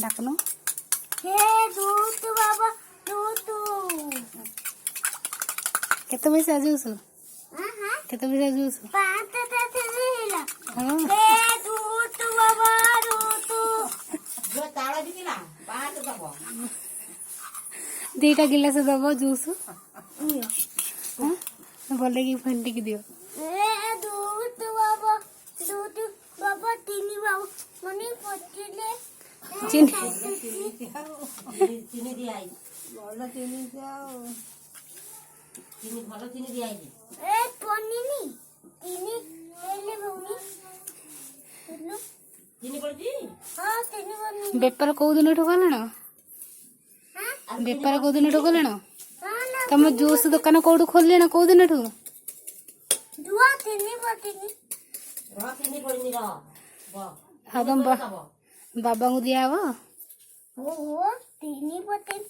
डाकनो हे दूध बाबा दूध केते पैसा जूस हां केते पैसा जूस पांच थेला हां हे दूध बाबा दूध जो ताला बिकिला बात दबो दीटा गिलास दबो जूस हां बोले कि फंटी की दियो हे दूध बाबा तीनी बाबा मनी पटिले चीनी चीनी दिया आई बोला चीनी जाओ चीनी भलो चीनी दिया आई ए पन्नी तीनी ले भूमि चीनी पड़ती हां तीनी बनी बेपार को दिन ठोकलेन हां बेपार को दिन ठोकलेन हां ना तुम जूस दुकान कोड खोललेन को दिन ठो दुआ तीनी पटिनी रह चीनी पड़नी रह बो हाँ तुम बाबा को दिया हवा ओ तीनी पटिन